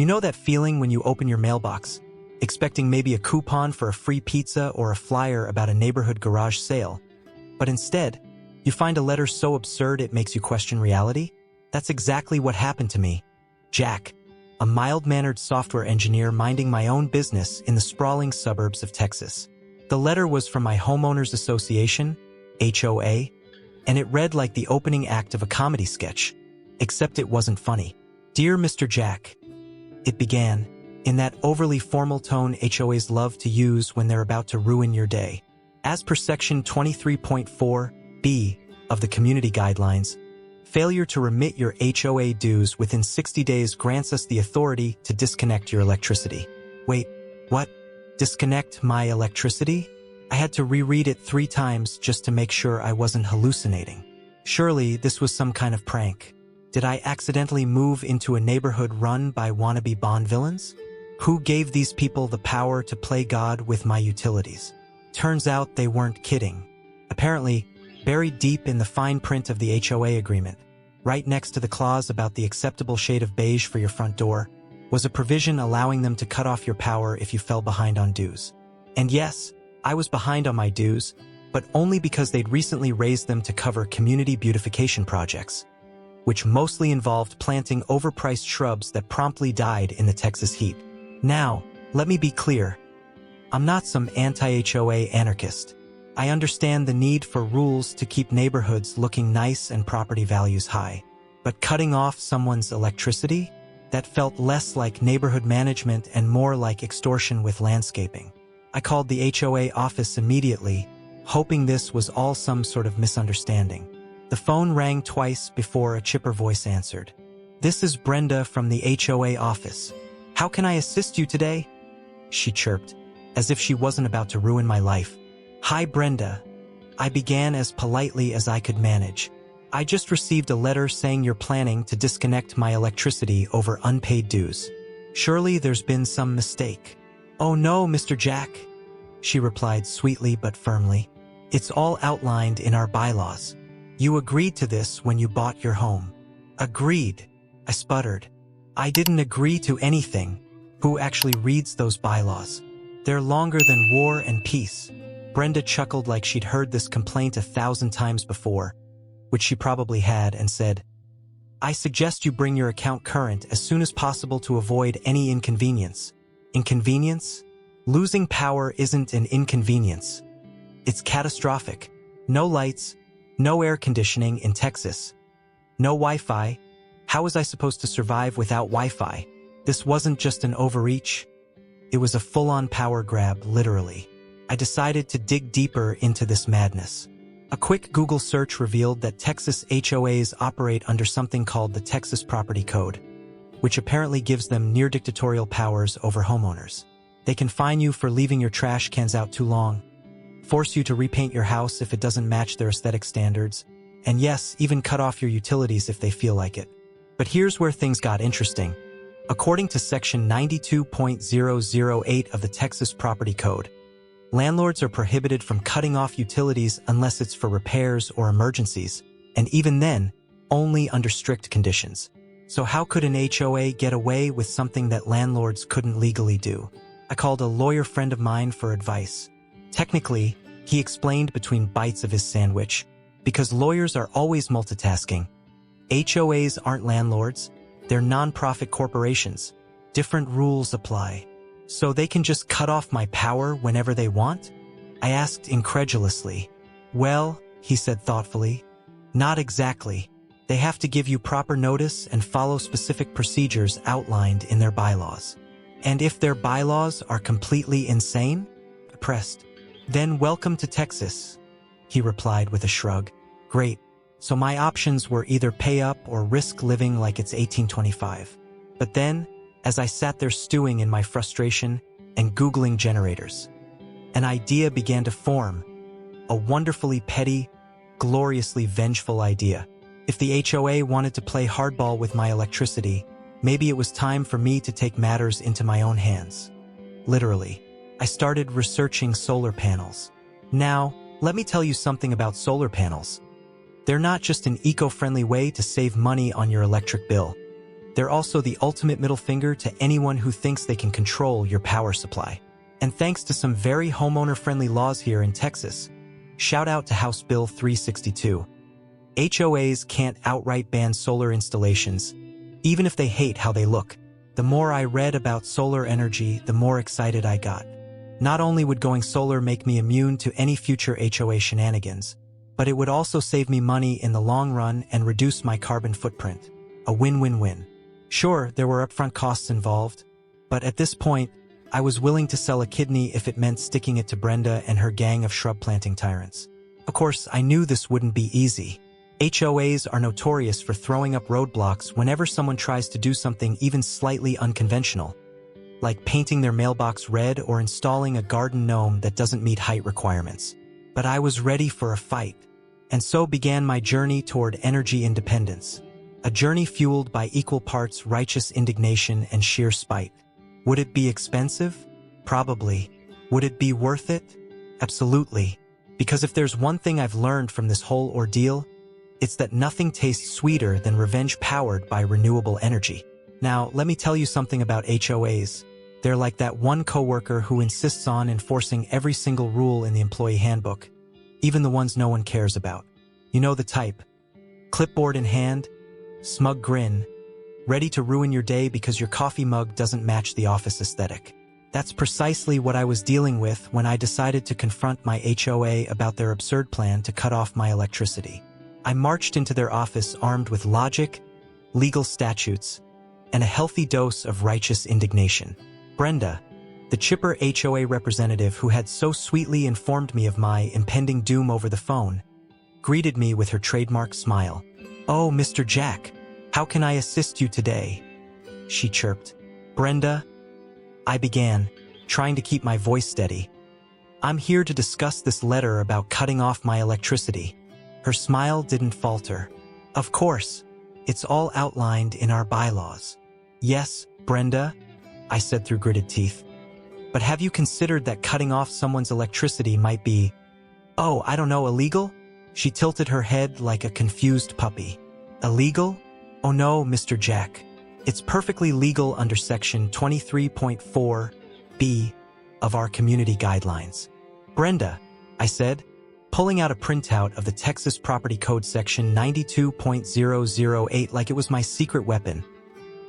You know that feeling when you open your mailbox, expecting maybe a coupon for a free pizza or a flyer about a neighborhood garage sale, but instead, you find a letter so absurd it makes you question reality? That's exactly what happened to me. Jack, a mild-mannered software engineer minding my own business in the sprawling suburbs of Texas. The letter was from my homeowners association, HOA, and it read like the opening act of a comedy sketch, except it wasn't funny. Dear Mr. Jack, it began, in that overly formal tone HOAs love to use when they're about to ruin your day. As per Section 23.4b of the Community Guidelines, failure to remit your HOA dues within 60 days grants us the authority to disconnect your electricity. Wait, what? Disconnect my electricity? I had to reread it 3 times just to make sure I wasn't hallucinating. Surely this was some kind of prank. Did I accidentally move into a neighborhood run by wannabe Bond villains? Who gave these people the power to play God with my utilities? Turns out they weren't kidding. Apparently, buried deep in the fine print of the HOA agreement, right next to the clause about the acceptable shade of beige for your front door, was a provision allowing them to cut off your power if you fell behind on dues. And yes, I was behind on my dues, but only because they'd recently raised them to cover community beautification projects, which mostly involved planting overpriced shrubs that promptly died in the Texas heat. Now, let me be clear. I'm not some anti-HOA anarchist. I understand the need for rules to keep neighborhoods looking nice and property values high. But cutting off someone's electricity? That felt less like neighborhood management and more like extortion with landscaping. I called the HOA office immediately, hoping this was all some sort of misunderstanding. The phone rang twice before a chipper voice answered. This is Brenda from the HOA office. How can I assist you today? She chirped, as if she wasn't about to ruin my life. Hi, Brenda. I began as politely as I could manage. I just received a letter saying you're planning to disconnect my electricity over unpaid dues. Surely there's been some mistake. Oh no, Mr. Jack, she replied sweetly but firmly. It's all outlined in our bylaws. You agreed to this when you bought your home. Agreed, I sputtered. I didn't agree to anything. Who actually reads those bylaws? They're longer than War and Peace. Brenda chuckled like she'd heard this complaint 1,000 times before, which she probably had, and said, I suggest you bring your account current as soon as possible to avoid any inconvenience. Inconvenience? Losing power isn't an inconvenience. It's catastrophic. No lights, no air conditioning in Texas. No Wi-Fi. How was I supposed to survive without Wi-Fi? This wasn't just an overreach. It was a full-on power grab, literally. I decided to dig deeper into this madness. A quick Google search revealed that Texas HOAs operate under something called the Texas Property Code, which apparently gives them near-dictatorial powers over homeowners. They can fine you for leaving your trash cans out too long, force you to repaint your house if it doesn't match their aesthetic standards, and yes, even cut off your utilities if they feel like it. But here's where things got interesting. According to Section 92.008 of the Texas Property Code, landlords are prohibited from cutting off utilities unless it's for repairs or emergencies, and even then, only under strict conditions. So how could an HOA get away with something that landlords couldn't legally do? I called a lawyer friend of mine for advice. Technically, he explained between bites of his sandwich, because lawyers are always multitasking. HOAs aren't landlords, they're non-profit corporations. Different rules apply. So they can just cut off my power whenever they want? I asked incredulously. Well, he said thoughtfully, not exactly. They have to give you proper notice and follow specific procedures outlined in their bylaws. And if their bylaws are completely insane? I pressed. Then welcome to Texas, he replied with a shrug. Great. So my options were either pay up or risk living like it's 1825. But then, as I sat there stewing in my frustration and Googling generators, an idea began to form. A wonderfully petty, gloriously vengeful idea. If the HOA wanted to play hardball with my electricity, maybe it was time for me to take matters into my own hands. Literally, I started researching solar panels. Now, let me tell you something about solar panels. They're not just an eco-friendly way to save money on your electric bill. They're also the ultimate middle finger to anyone who thinks they can control your power supply. And thanks to some very homeowner-friendly laws here in Texas, shout out to House Bill 362. HOAs can't outright ban solar installations, even if they hate how they look. The more I read about solar energy, the more excited I got. Not only would going solar make me immune to any future HOA shenanigans, but it would also save me money in the long run and reduce my carbon footprint. A win-win-win. Sure, there were upfront costs involved, but at this point, I was willing to sell a kidney if it meant sticking it to Brenda and her gang of shrub planting tyrants. Of course, I knew this wouldn't be easy. HOAs are notorious for throwing up roadblocks whenever someone tries to do something even slightly unconventional, like painting their mailbox red or installing a garden gnome that doesn't meet height requirements. But I was ready for a fight, and so began my journey toward energy independence. A journey fueled by equal parts righteous indignation and sheer spite. Would it be expensive? Probably. Would it be worth it? Absolutely. Because if there's one thing I've learned from this whole ordeal, it's that nothing tastes sweeter than revenge powered by renewable energy. Now, let me tell you something about HOAs. They're like that one coworker who insists on enforcing every single rule in the employee handbook, even the ones no one cares about. You know the type. Clipboard in hand, smug grin, ready to ruin your day because your coffee mug doesn't match the office aesthetic. That's precisely what I was dealing with when I decided to confront my HOA about their absurd plan to cut off my electricity. I marched into their office armed with logic, legal statutes, and a healthy dose of righteous indignation. Brenda, the chipper HOA representative who had so sweetly informed me of my impending doom over the phone, greeted me with her trademark smile. "Oh, Mr. Jack, how can I assist you today?" she chirped. "Brenda," I began, trying to keep my voice steady. "I'm here to discuss this letter about cutting off my electricity." Her smile didn't falter. "Of course, it's all outlined in our bylaws." "Yes, Brenda," I said through gritted teeth. "But have you considered that cutting off someone's electricity might be, I don't know, illegal?" She tilted her head like a confused puppy. "Illegal? Oh no, Mr. Jack. It's perfectly legal under Section 23.4b of our community guidelines." "Brenda," I said, pulling out a printout of the Texas Property Code Section 92.008 like it was my secret weapon.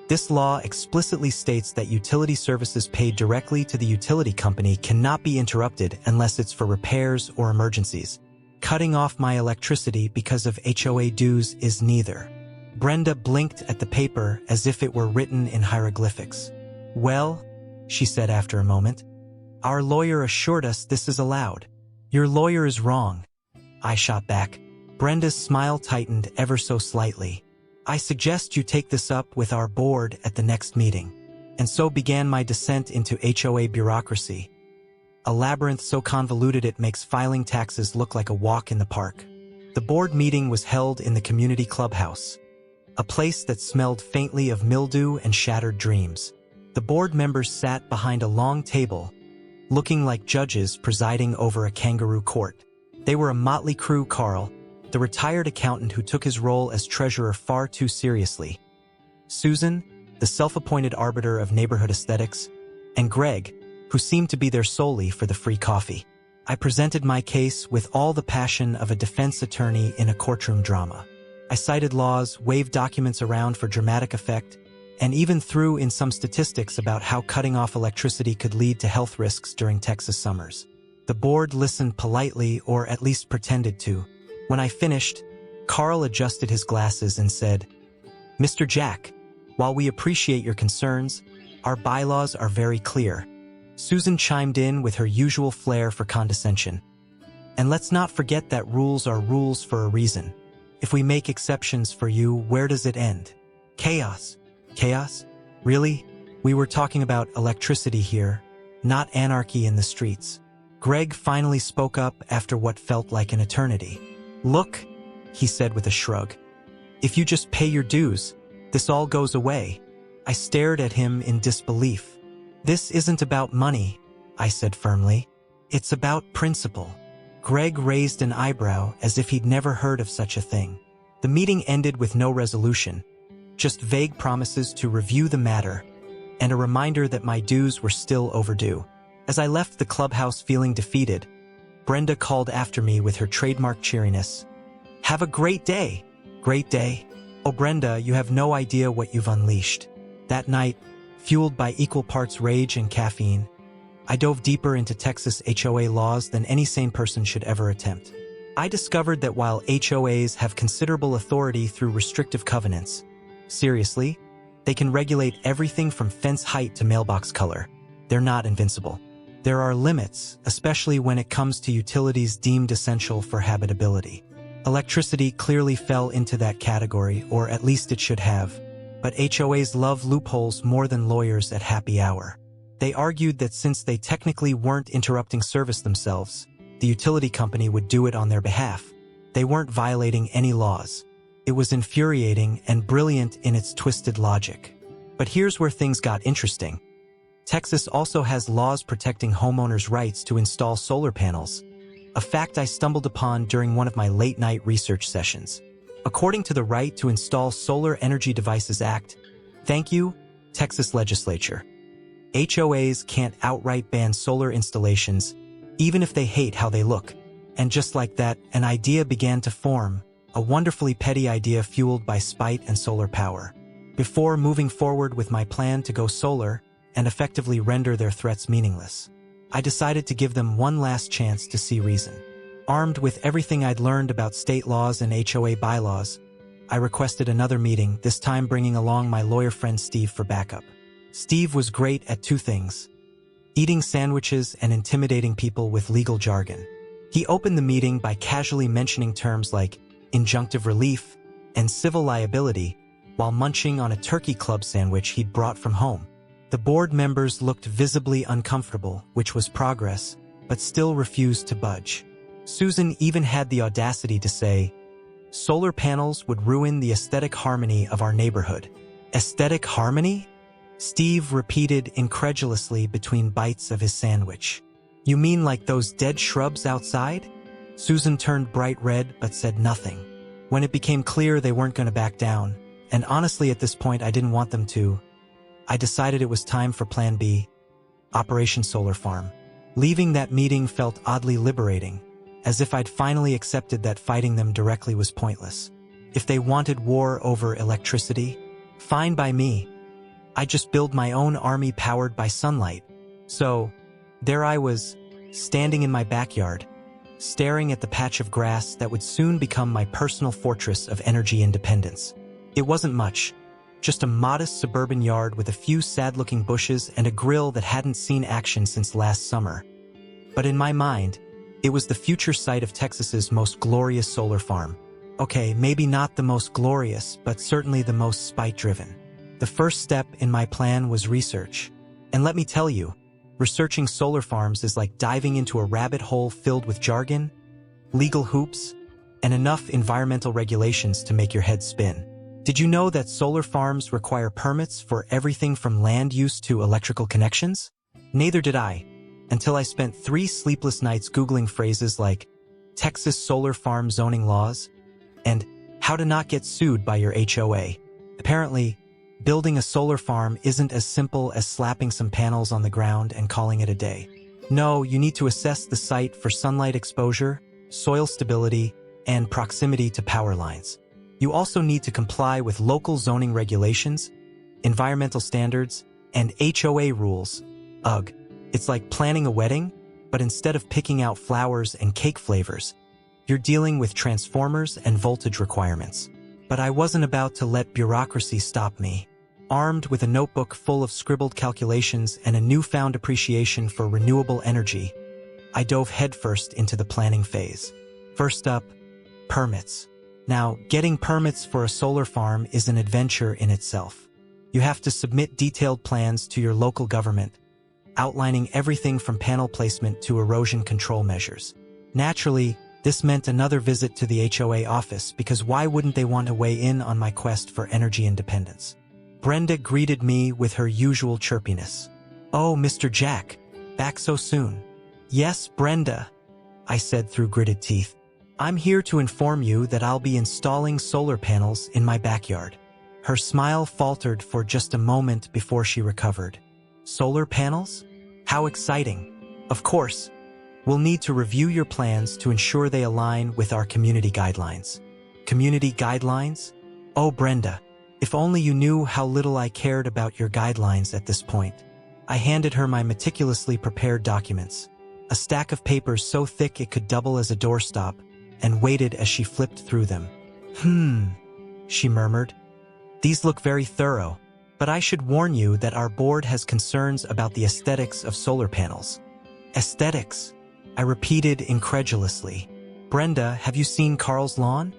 "This law explicitly states that utility services paid directly to the utility company cannot be interrupted unless it's for repairs or emergencies. Cutting off my electricity because of HOA dues is neither." Brenda blinked at the paper as if it were written in hieroglyphics. "Well," she said after a moment, "our lawyer assured us this is allowed." "Your lawyer is wrong," I shot back. Brenda's smile tightened ever so slightly. "I suggest you take this up with our board at the next meeting." And so began my descent into HOA bureaucracy, a labyrinth so convoluted it makes filing taxes look like a walk in the park. The board meeting was held in the community clubhouse, a place that smelled faintly of mildew and shattered dreams. The board members sat behind a long table, looking like judges presiding over a kangaroo court. They were a motley crew: Carl, the retired accountant who took his role as treasurer far too seriously; Susan, the self-appointed arbiter of neighborhood aesthetics; and Greg, who seemed to be there solely for the free coffee. I presented my case with all the passion of a defense attorney in a courtroom drama. I cited laws, waved documents around for dramatic effect, and even threw in some statistics about how cutting off electricity could lead to health risks during Texas summers. The board listened politely, or at least pretended to. When I finished, Carl adjusted his glasses and said, "Mr. Jack, while we appreciate your concerns, our bylaws are very clear." Susan chimed in with her usual flair for condescension. "And let's not forget that rules are rules for a reason. If we make exceptions for you, where does it end? Chaos." "Chaos? Really? We were talking about electricity here, not anarchy in the streets." Greg finally spoke up after what felt like an eternity. "Look," he said with a shrug, "if you just pay your dues, this all goes away." I stared at him in disbelief. "This isn't about money," I said firmly. "It's about principle." Greg raised an eyebrow as if he'd never heard of such a thing. The meeting ended with no resolution, just vague promises to review the matter, and a reminder that my dues were still overdue. As I left the clubhouse feeling defeated, Brenda called after me with her trademark cheeriness. "Have a great day." "Great day?" "Oh, Brenda, you have no idea what you've unleashed." That night, fueled by equal parts rage and caffeine, I dove deeper into Texas HOA laws than any sane person should ever attempt. I discovered that while HOAs have considerable authority through restrictive covenants, seriously, they can regulate everything from fence height to mailbox color. They're not invincible. There are limits, especially when it comes to utilities deemed essential for habitability. Electricity clearly fell into that category, or at least it should have. But HOAs love loopholes more than lawyers at happy hour. They argued that since they technically weren't interrupting service themselves, the utility company would do it on their behalf. They weren't violating any laws. It was infuriating and brilliant in its twisted logic. But here's where things got interesting. Texas also has laws protecting homeowners' rights to install solar panels, a fact I stumbled upon during one of my late-night research sessions. According to the Right to Install Solar Energy Devices Act, thank you, Texas legislature, HOAs can't outright ban solar installations, even if they hate how they look. And just like that, an idea began to form, a wonderfully petty idea fueled by spite and solar power. Before moving forward with my plan to go solar and effectively render their threats meaningless, I decided to give them one last chance to see reason. Armed with everything I'd learned about state laws and HOA bylaws, I requested another meeting, this time bringing along my lawyer friend Steve for backup. Steve was great at two things: eating sandwiches and intimidating people with legal jargon. He opened the meeting by casually mentioning terms like injunctive relief and civil liability while munching on a turkey club sandwich he'd brought from home. The board members looked visibly uncomfortable, which was progress, but still refused to budge. Susan even had the audacity to say, "Solar panels would ruin the aesthetic harmony of our neighborhood." Aesthetic harmony? Steve repeated incredulously between bites of his sandwich. "You mean like those dead shrubs outside?" Susan turned bright red but said nothing. When it became clear they weren't going to back down, and honestly at this point I didn't want them to, I decided it was time for Plan B, Operation Solar Farm. Leaving that meeting felt oddly liberating, as if I'd finally accepted that fighting them directly was pointless. If they wanted war over electricity, fine by me. I'd just build my own army powered by sunlight. So, there I was, standing in my backyard, staring at the patch of grass that would soon become my personal fortress of energy independence. It wasn't much, just a modest suburban yard with a few sad-looking bushes and a grill that hadn't seen action since last summer. But in my mind, it was the future site of Texas's most glorious solar farm. Okay, maybe not the most glorious, but certainly the most spite-driven. The first step in my plan was research. And let me tell you, researching solar farms is like diving into a rabbit hole filled with jargon, legal hoops, and enough environmental regulations to make your head spin. Did you know that solar farms require permits for everything from land use to electrical connections? Neither did I, until I spent 3 sleepless nights Googling phrases like Texas solar farm zoning laws and how to not get sued by your HOA. Apparently, building a solar farm isn't as simple as slapping some panels on the ground and calling it a day. No, you need to assess the site for sunlight exposure, soil stability, and proximity to power lines. You also need to comply with local zoning regulations, environmental standards, and HOA rules. Ugh, it's like planning a wedding, but instead of picking out flowers and cake flavors, you're dealing with transformers and voltage requirements. But I wasn't about to let bureaucracy stop me. Armed with a notebook full of scribbled calculations and a newfound appreciation for renewable energy, I dove headfirst into the planning phase. First up, permits. Now, getting permits for a solar farm is an adventure in itself. You have to submit detailed plans to your local government, outlining everything from panel placement to erosion control measures. Naturally, this meant another visit to the HOA office because why wouldn't they want to weigh in on my quest for energy independence? Brenda greeted me with her usual chirpiness. "Oh, Mr. Jack, back so soon." "Yes, Brenda," I said through gritted teeth. "I'm here to inform you that I'll be installing solar panels in my backyard." Her smile faltered for just a moment before she recovered. Solar panels? How exciting. Of course, we'll need to review your plans to ensure they align with our community guidelines. Community guidelines? Oh, Brenda, if only you knew how little I cared about your guidelines at this point. I handed her my meticulously prepared documents, a stack of papers so thick it could double as a doorstop, and waited as she flipped through them. She murmured. These look very thorough, but I should warn you that our board has concerns about the aesthetics of solar panels. Aesthetics? I repeated incredulously. Brenda, have you seen Carl's lawn?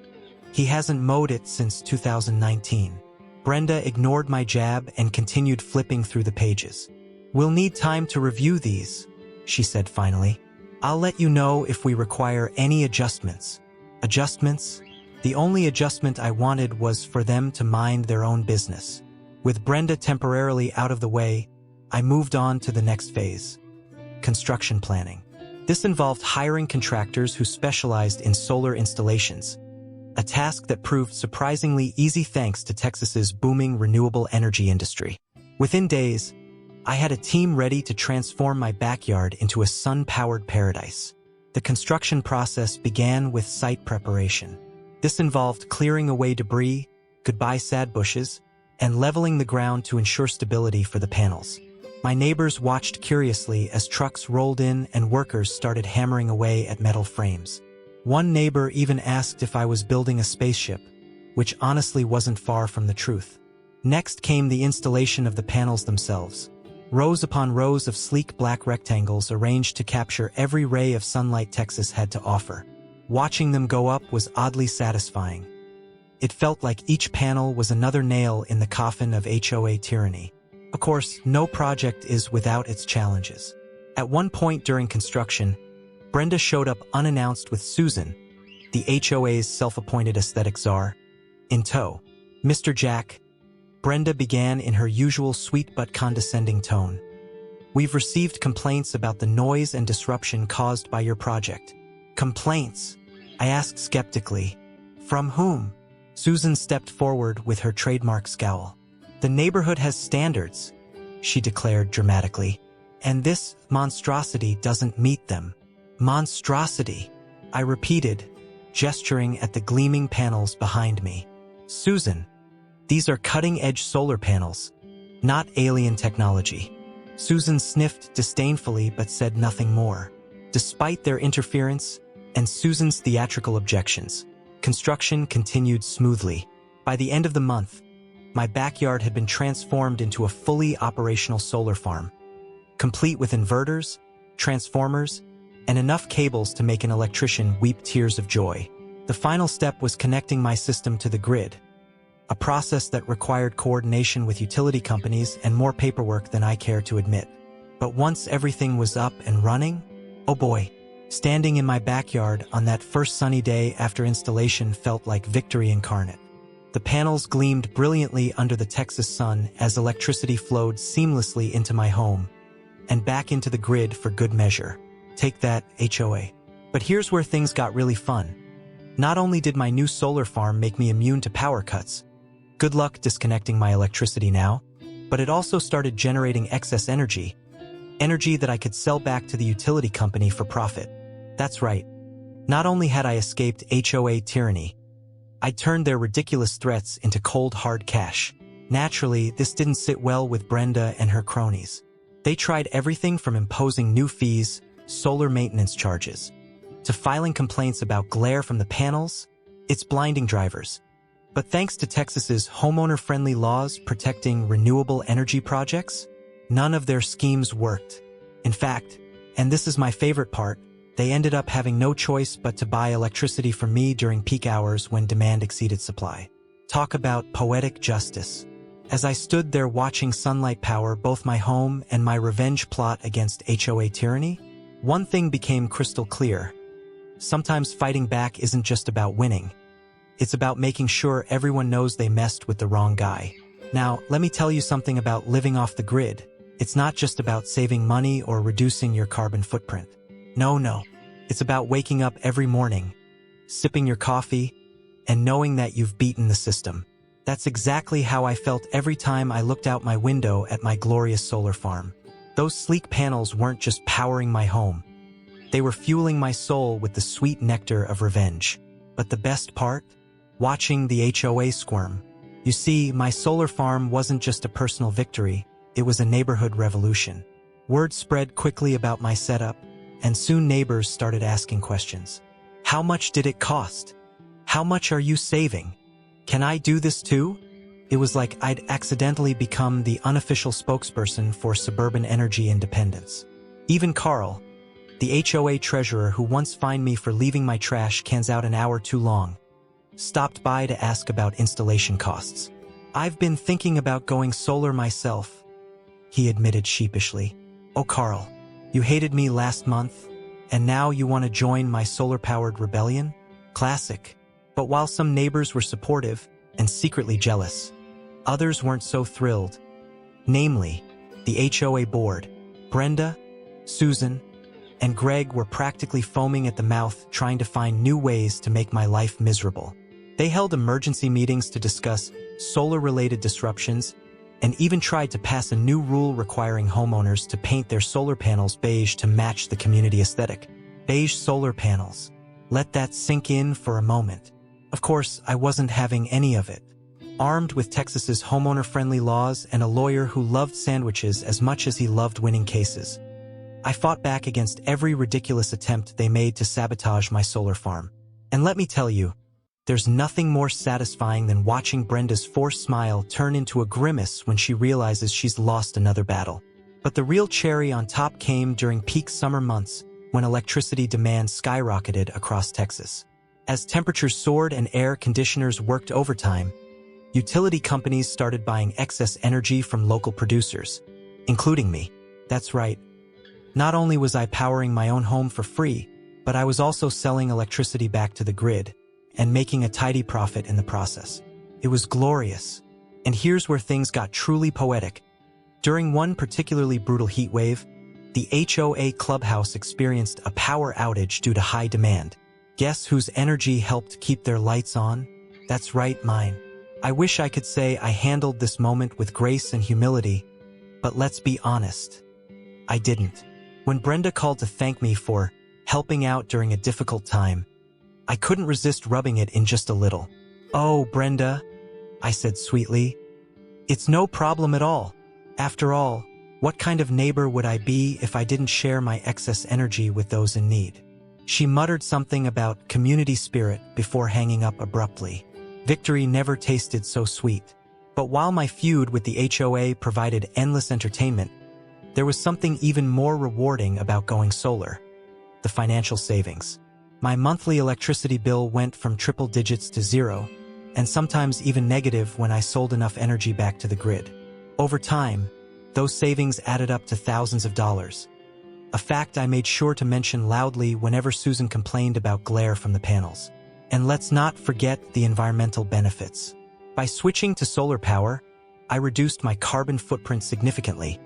He hasn't mowed it since 2019. Brenda ignored my jab and continued flipping through the pages. We'll need time to review these, she said finally. I'll let you know if we require any adjustments. Adjustments? The only adjustment I wanted was for them to mind their own business. With Brenda temporarily out of the way, I moved on to the next phase. Construction planning. This involved hiring contractors who specialized in solar installations, a task that proved surprisingly easy thanks to Texas's booming renewable energy industry. Within days, I had a team ready to transform my backyard into a sun-powered paradise. The construction process began with site preparation. This involved clearing away debris, goodbye sad bushes, and leveling the ground to ensure stability for the panels. My neighbors watched curiously as trucks rolled in and workers started hammering away at metal frames. One neighbor even asked if I was building a spaceship, which honestly wasn't far from the truth. Next came the installation of the panels themselves. Rows upon rows of sleek black rectangles arranged to capture every ray of sunlight Texas had to offer. Watching them go up was oddly satisfying. It felt like each panel was another nail in the coffin of HOA tyranny. Of course, no project is without its challenges. At one point during construction, Brenda showed up unannounced with Susan, the HOA's self-appointed aesthetic czar, in tow. Mr. Jack, Brenda began in her usual sweet but condescending tone. We've received complaints about the noise and disruption caused by your project. Complaints? I asked skeptically. From whom? Susan stepped forward with her trademark scowl. The neighborhood has standards, she declared dramatically, and this monstrosity doesn't meet them. Monstrosity, I repeated, gesturing at the gleaming panels behind me. Susan, these are cutting-edge solar panels, not alien technology. Susan sniffed disdainfully but said nothing more. Despite their interference and Susan's theatrical objections, construction continued smoothly. By the end of the month, my backyard had been transformed into a fully operational solar farm, complete with inverters, transformers, and enough cables to make an electrician weep tears of joy. The final step was connecting my system to the grid, a process that required coordination with utility companies and more paperwork than I care to admit. But once everything was up and running, oh boy, standing in my backyard on that first sunny day after installation felt like victory incarnate. The panels gleamed brilliantly under the Texas sun as electricity flowed seamlessly into my home and back into the grid for good measure. Take that, HOA. But here's where things got really fun. Not only did my new solar farm make me immune to power cuts, good luck disconnecting my electricity now, but it also started generating excess energy that I could sell back to the utility company for profit. That's right. Not only had I escaped HOA tyranny, I turned their ridiculous threats into cold, hard cash. Naturally, this didn't sit well with Brenda and her cronies. They tried everything from imposing new fees, solar maintenance charges, to filing complaints about glare from the panels. It's blinding drivers. But thanks to Texas's homeowner-friendly laws protecting renewable energy projects, none of their schemes worked. In fact, and this is my favorite part, they ended up having no choice but to buy electricity from me during peak hours when demand exceeded supply. Talk about poetic justice. As I stood there watching sunlight power both my home and my revenge plot against HOA tyranny, one thing became crystal clear. Sometimes fighting back isn't just about winning. It's about making sure everyone knows they messed with the wrong guy. Now, let me tell you something about living off the grid. It's not just about saving money or reducing your carbon footprint. No. It's about waking up every morning, sipping your coffee, and knowing that you've beaten the system. That's exactly how I felt every time I looked out my window at my glorious solar farm. Those sleek panels weren't just powering my home. They were fueling my soul with the sweet nectar of revenge. But the best part? Watching the HOA squirm. You see, my solar farm wasn't just a personal victory, it was a neighborhood revolution. Word spread quickly about my setup, and soon neighbors started asking questions. How much did it cost? How much are you saving? Can I do this too? It was like I'd accidentally become the unofficial spokesperson for suburban energy independence. Even Carl, the HOA treasurer who once fined me for leaving my trash cans out an hour too long, stopped by to ask about installation costs. I've been thinking about going solar myself, he admitted sheepishly. Oh, Carl, you hated me last month, and now you want to join my solar-powered rebellion? Classic. But while some neighbors were supportive and secretly jealous, others weren't so thrilled. Namely, the HOA board. Brenda, Susan, and Greg were practically foaming at the mouth trying to find new ways to make my life miserable. They held emergency meetings to discuss solar-related disruptions and even tried to pass a new rule requiring homeowners to paint their solar panels beige to match the community aesthetic. Beige solar panels. Let that sink in for a moment. Of course, I wasn't having any of it. Armed with Texas's homeowner-friendly laws and a lawyer who loved sandwiches as much as he loved winning cases, I fought back against every ridiculous attempt they made to sabotage my solar farm. And let me tell you, there's nothing more satisfying than watching Brenda's forced smile turn into a grimace when she realizes she's lost another battle. But the real cherry on top came during peak summer months when electricity demand skyrocketed across Texas. As temperatures soared and air conditioners worked overtime, utility companies started buying excess energy from local producers, including me. That's right. Not only was I powering my own home for free, but I was also selling electricity back to the grid and making a tidy profit in the process. It was glorious. And here's where things got truly poetic. During one particularly brutal heat wave, the HOA clubhouse experienced a power outage due to high demand. Guess whose energy helped keep their lights on? That's right, mine. I wish I could say I handled this moment with grace and humility, but let's be honest, I didn't. When Brenda called to thank me for helping out during a difficult time, I couldn't resist rubbing it in just a little. Oh, Brenda, I said sweetly, it's no problem at all. After all, what kind of neighbor would I be if I didn't share my excess energy with those in need? She muttered something about community spirit before hanging up abruptly. Victory never tasted so sweet. But while my feud with the HOA provided endless entertainment, there was something even more rewarding about going solar: the financial savings. My monthly electricity bill went from triple digits to zero, and sometimes even negative when I sold enough energy back to the grid. Over time, those savings added up to thousands of dollars, a fact I made sure to mention loudly whenever Susan complained about glare from the panels. And let's not forget the environmental benefits. By switching to solar power, I reduced my carbon footprint significantly,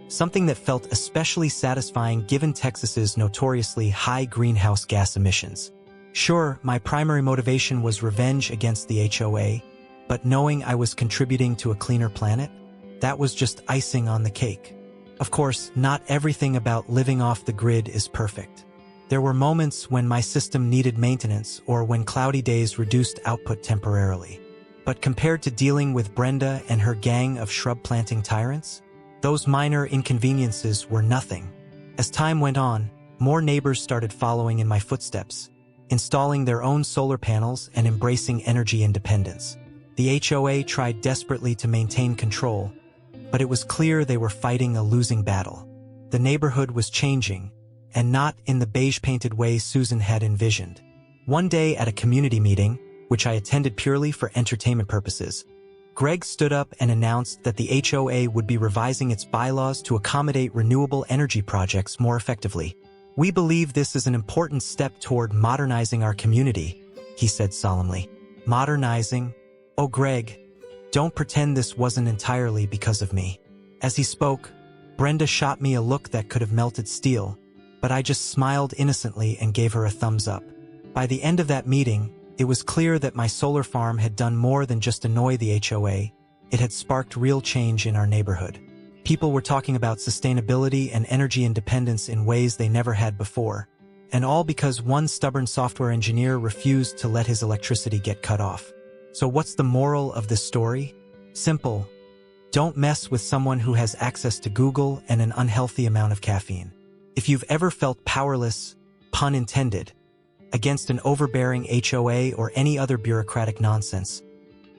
something that felt especially satisfying given Texas's notoriously high greenhouse gas emissions. Sure, my primary motivation was revenge against the HOA, but knowing I was contributing to a cleaner planet, that was just icing on the cake. Of course, not everything about living off the grid is perfect. There were moments when my system needed maintenance or when cloudy days reduced output temporarily. But compared to dealing with Brenda and her gang of shrub-planting tyrants, those minor inconveniences were nothing. As time went on, more neighbors started following in my footsteps, installing their own solar panels and embracing energy independence. The HOA tried desperately to maintain control, but it was clear they were fighting a losing battle. The neighborhood was changing, and not in the beige-painted way Susan had envisioned. One day at a community meeting, which I attended purely for entertainment purposes, Greg stood up and announced that the HOA would be revising its bylaws to accommodate renewable energy projects more effectively. We believe this is an important step toward modernizing our community, he said solemnly. Modernizing? Oh, Greg, don't pretend this wasn't entirely because of me. As he spoke, Brenda shot me a look that could have melted steel, but I just smiled innocently and gave her a thumbs up. By the end of that meeting, It was clear that my solar farm had done more than just annoy the HOA. It had sparked real change in our neighborhood. People were talking about sustainability and energy independence in ways they never had before, and all because one stubborn software engineer refused to let his electricity get cut off. So what's the moral of this story? Simple. Don't mess with someone who has access to Google and an unhealthy amount of caffeine. If you've ever felt powerless, pun intended, against an overbearing HOA or any other bureaucratic nonsense,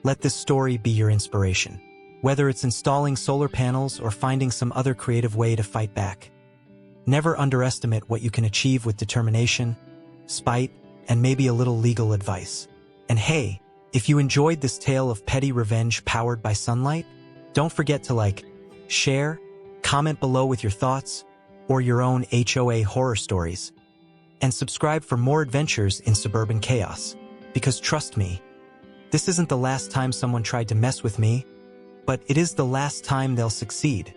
let this story be your inspiration. Whether it's installing solar panels or finding some other creative way to fight back. Never underestimate what you can achieve with determination, spite, and maybe a little legal advice. And hey, if you enjoyed this tale of petty revenge powered by sunlight, don't forget to like, share, comment below with your thoughts, or your own HOA horror stories. And subscribe for more adventures in suburban chaos. Because trust me, this isn't the last time someone tried to mess with me, but it is the last time they'll succeed.